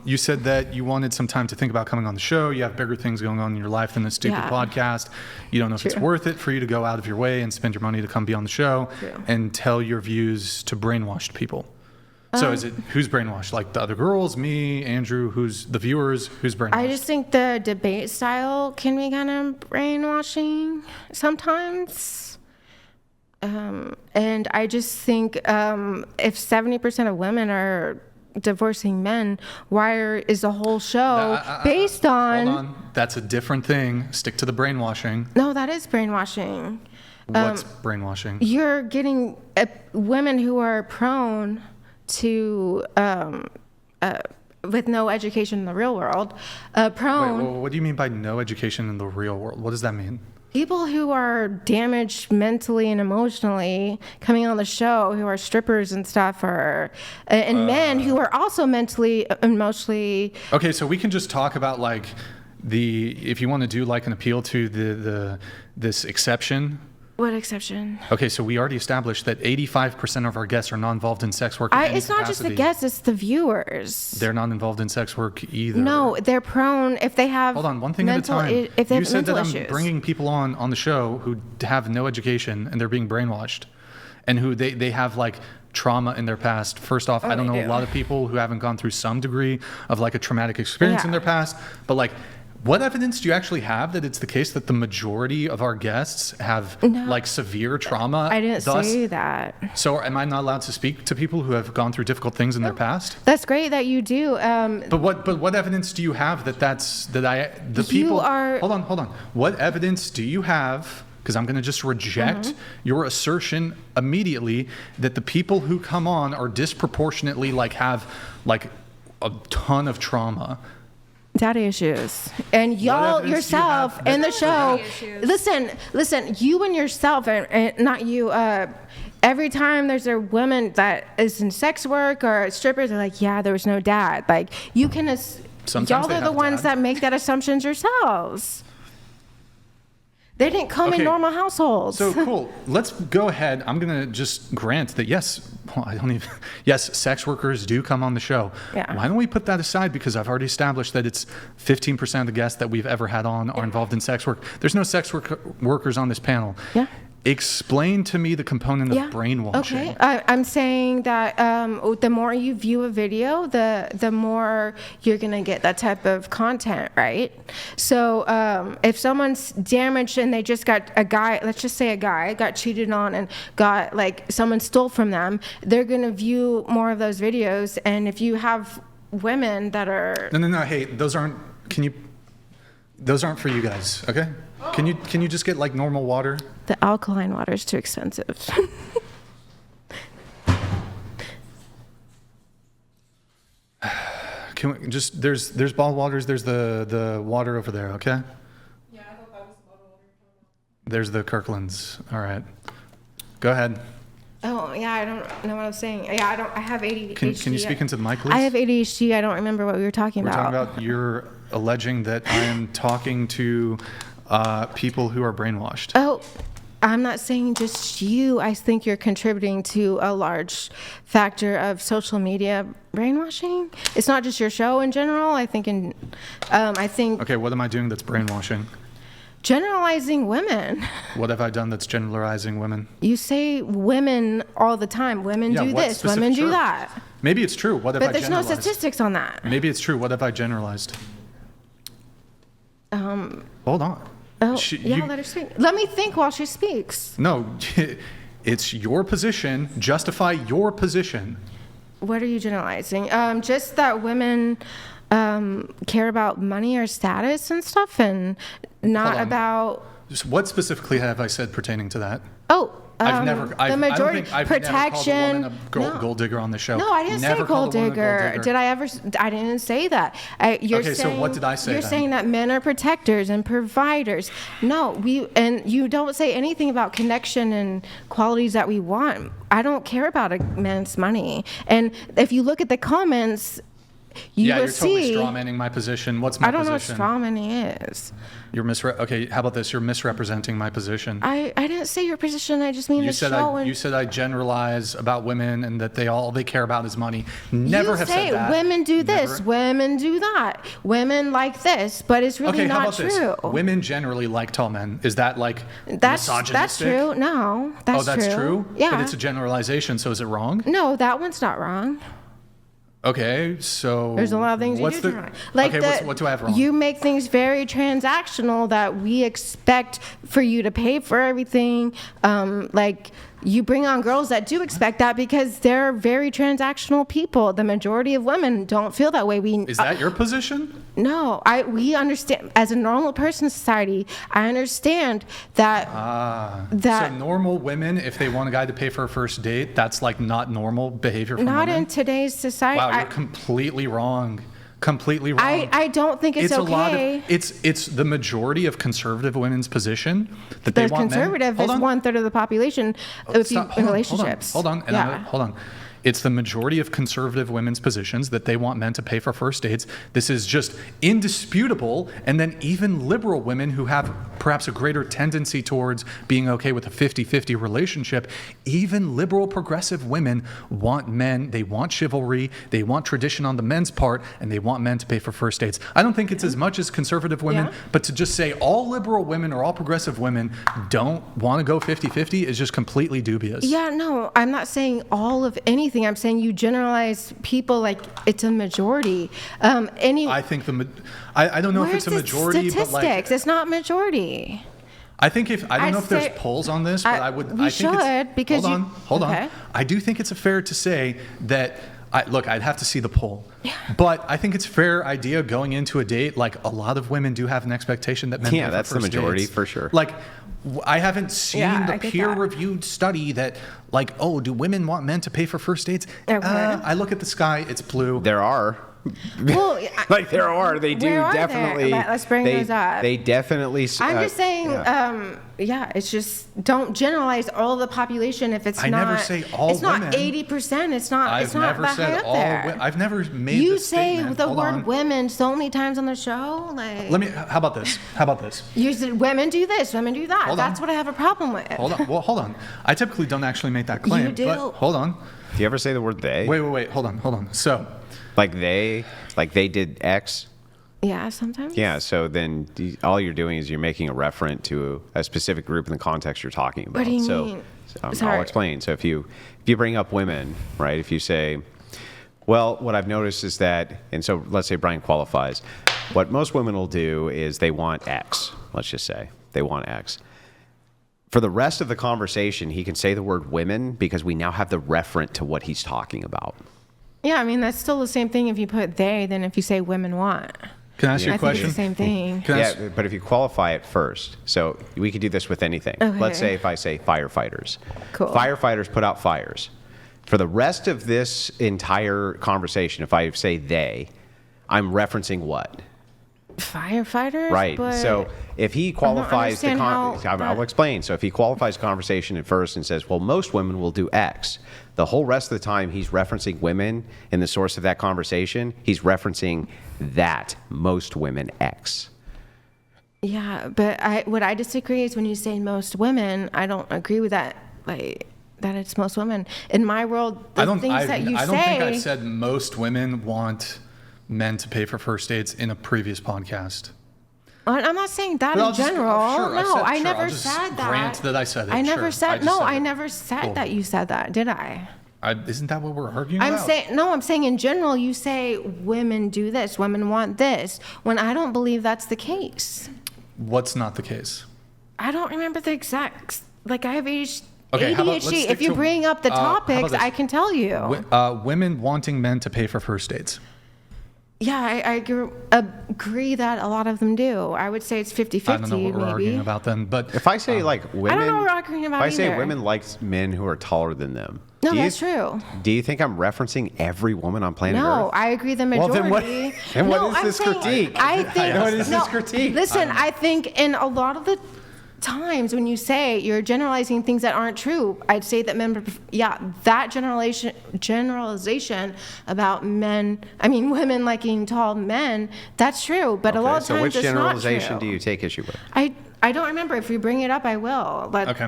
You said that you wanted some time to think about coming on the show. You have bigger things going on in your life than this stupid podcast. You don't know if it's worth it for you to go out of your way and spend your money to come be on the show and tell your views to brainwashed people. So is it, who's brainwashed? Like the other girls, me, Andrew, who's the viewers, who's brainwashed? I just think the debate style can be kind of brainwashing sometimes. And I just think if 70% of women are divorcing men, why is the whole show based on... Hold on. That's a different thing. Stick to the brainwashing. No, that is brainwashing. What's brainwashing? You're getting women who are prone to with no education in the real world. Wait, what do you mean by no education in the real world? What does that mean? People who are damaged mentally and emotionally coming on the show, who are strippers and stuff, and men who are also mentally, emotionally. Okay, so we can just talk about like if you want to do like an appeal to this exception. What exception? Okay, so we already established that 85% of our guests are not involved in sex work. It's not just the guests; it's the viewers. They're not involved in sex work either. No, they're prone if they have. Hold on, one thing at a time. If they have you said that issues. I'm bringing people on the show who have no education and they're being brainwashed, and who they have like trauma in their past. First off, I don't know a lot of people who haven't gone through some degree of like a traumatic experience in their past, but like. What evidence do you actually have that it's the case that the majority of our guests have like severe trauma? I didn't say that. So am I not allowed to speak to people who have gone through difficult things in their past? That's great that you do. But what evidence do you have people are... Hold on. What evidence do you have? Because I'm going to just reject your assertion immediately that the people who come on are disproportionately have like a ton of trauma. Daddy issues. And y'all yourself in the show, listen, you and yourself, and not you, every time there's a woman that is in sex work or strippers, they're like, yeah, there was no dad. Like, you can, y'all are the ones that make that assumptions yourselves. They didn't come in normal households. So cool. Let's go ahead. I'm going to just grant that yes, sex workers do come on the show. Yeah. Why don't we put that aside? Because I've already established that it's 15% of the guests that we've ever had on are involved in sex work. There's no sex workers on this panel. Yeah. Explain to me the component of brainwashing. Okay, I'm saying that the more you view a video, the more you're gonna get that type of content, right? So if someone's damaged and they just got a guy, let's just say a guy got cheated on and got like someone stole from them, they're gonna view more of those videos. And if you have women that are no, hey, those aren't for you guys, okay? Can you just get like normal water? The alkaline water is too expensive. Can we just there's bottled waters, there's the water over there, okay? Yeah, I thought that was the bottled water. There's the Kirkland's. All right. Go ahead. Oh, yeah, I don't know what I was saying. Yeah, I have ADHD. Can you speak into the mic, please? I have ADHD. I don't remember what we were talking about. We're talking about you're alleging that I am talking to people who are brainwashed. Oh, I'm not saying just you. I think you're contributing to a large factor of social media brainwashing. It's not just your show in general. I think Okay, what am I doing that's brainwashing? Generalizing women. What have I done that's generalizing women? You say women all the time. Women do this. Women do that. Maybe it's true. What have I generalized? But there's no statistics on that. Maybe it's true. What have I generalized? Hold on. Oh, let her speak. Let me think while she speaks. No, it's your position. Justify your position. What are you generalizing? Just that women care about money or status and stuff, and not about... What specifically have I said pertaining to that? Oh, the majority protection. Never called a woman a gold digger on the show. No, I didn't say gold digger. Did I ever? I didn't say that. So what did I say? You're saying that men are protectors and providers. No, and you don't say anything about connection and qualities that we want. I don't care about a man's money. And if you look at the comments, Yeah, will you're totally see. strawmanning my position. What's my I don't position? know what strawmanning is. You're okay, how about this? You're misrepresenting my position. I didn't say your position. I just mean You the said show. you said I generalize about women and that all they care about is money. Never have said that. Women do this, Never. women do that, women like this, but it's really Okay, how not about true. this? Women generally like tall men. Is that like That's misogynistic? true. No, that's Oh, that's true? Yeah. But it's a generalization, so is it wrong? No, that one's not wrong. Okay, so There's a lot of things you what's do the, wrong. Like okay, what do I have wrong? You make things very transactional that we expect for you to pay for everything. Like you bring on girls that do expect that because they're very transactional people. The majority of women don't feel that way. Is that your position? No, we understand as a normal person in society. I understand that So normal women, if they want a guy to pay for a first date, that's like not normal behavior from not women? in today's society. Wow, you're completely wrong. Completely wrong. I don't think it's okay. A lot of, it's the majority of conservative women's position that they want men. Conservative is 1/3 of the population in relationships. Hold on. Hold on. It's the majority of conservative women's positions that they want men to pay for first dates. This is just indisputable. And then even liberal women who have perhaps a greater tendency towards being okay with a 50-50 relationship, even liberal progressive women want men, they want chivalry, they want tradition on the men's part, and they want men to pay for first dates. I don't think it's as much as conservative women, but to just say all liberal women or all progressive women don't want to go 50-50 is just completely dubious. Yeah, no, I'm not saying all of anything. I'm saying you generalize people like it's a majority. I think I don't know if it's a majority, statistics? but like It's not majority. I think I don't know if there's polls on this, but I would. We I think should because hold on. I do think it's fair to say that. I'd have to see the poll, but I think it's a fair idea going into a date. Like a lot of women do have an expectation that men. Yeah, that's the majority for sure. Like. I haven't seen the peer-reviewed study that, like, oh, do women want men to pay for first dates? I look at the sky; it's blue. There are. Well, like there are. They do definitely. Let's bring those up. They definitely. I'm just saying. It's just don't generalize all the population if it's not. I never say all it's women. Not 80%. It's not. I've it's not never that said high up all. there. I've never made. You this say statement. the Hold word on. women so many times on the show. Like. How about this? How about this? You said women do this, women do that. That's what I have a problem with. Hold on. Well, hold on. I typically don't actually make that claim. You do. But hold on. Do you ever say the word they? Wait. Hold on. So. Like they did X. Yeah, sometimes. Yeah, so then all you're doing is you're making a reference to a specific group in the context you're talking about. What do you mean? I'll explain. So if you bring up women, right? If you say, well, what I've noticed is that, and so let's say Brian qualifies. What most women will do is they want X. Let's just say they want X. For the rest of the conversation, he can say the word women because we now have the referent to what he's talking about. Yeah, I mean that's still the same thing if you put they than if you say women want. Can I ask you a question? I think it's the same thing. Yeah, but if you qualify it first, so we could do this with anything. Okay. Let's say if I say firefighters. Cool. Firefighters put out fires. For the rest of this entire conversation, if I say they, I'm referencing what? Firefighters? Right. So if he qualifies I'll explain. So if he qualifies the conversation at first and says, well, most women will do X, the whole rest of the time he's referencing women in the source of that conversation, he's referencing that most women X. Yeah, but what I disagree is when you say most women, I don't agree with that. Like that it's most women. In my world, I don't think I said most women want men to pay for first dates in a previous podcast. I'm not saying that in general. I never said that. Grant that I said it. I never said that you said that, did I? Isn't that what we're arguing about? I'm saying in general, you say women do this, women want this, when I don't believe that's the case. What's not the case? I don't remember the exact, like I have ADHD. ADHD. If you bring up the topics, I can tell you. Women wanting men to pay for first dates. Yeah, I agree that a lot of them do. I would say it's 50-50, I don't know what we're arguing about then, but if I say like women, I don't know what we're arguing about. If I say women like men who are taller than them, no, that's true. Do you think I'm referencing every woman on planet Earth? No, I agree the majority. Well, then what is this critique? I think what is this critique? Listen, I think in a lot of the times when you say you're generalizing things that aren't true. I'd say that that generalization about women liking tall men, that's true. But a lot of times so which it's generalization not true. do you take issue with? I don't remember. If you bring it up, I will. But Okay.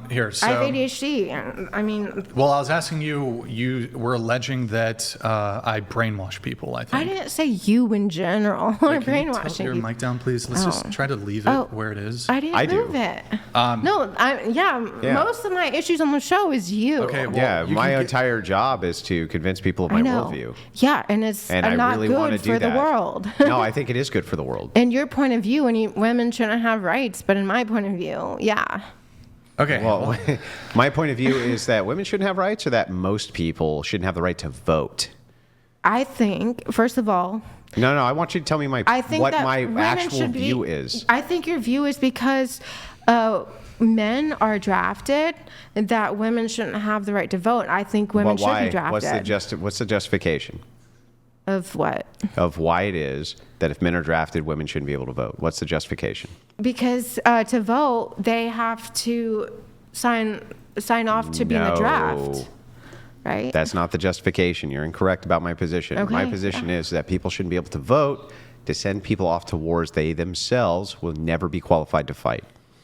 Here. So. I have ADHD. Well, I was asking you. You were alleging that I brainwash people. I think. I didn't say you in general. I'm Can you brainwashing tilt your people. mic down, please? Let's just try to leave it where it is. I didn't move it. No, most of my issues on the show is you. Okay. Well, Yeah, you my can entire job is to convince people of my I know. worldview. Yeah, and it's And I not really want to good do for that. the world. No, I think it is good for the world. In your point of view, women shouldn't have rights, but in my point of view, yeah. Okay. Well, my point of view is that women shouldn't have rights, or that most people shouldn't have the right to vote. I think, first of all, No, I want you to tell me what that my women actual should be- view is. I think your view is because men are drafted, and that women shouldn't have the right to vote. I think women But why? should be drafted. What's the justification Of what? of why it is that if men are drafted, women shouldn't be able to vote? What's the justification? Because to vote, they have to sign off to be in the No. draft, right? That's not the justification. You're incorrect about my position. Okay, My position is that people shouldn't be able to vote. To send people off to wars they themselves will never be qualified to fight.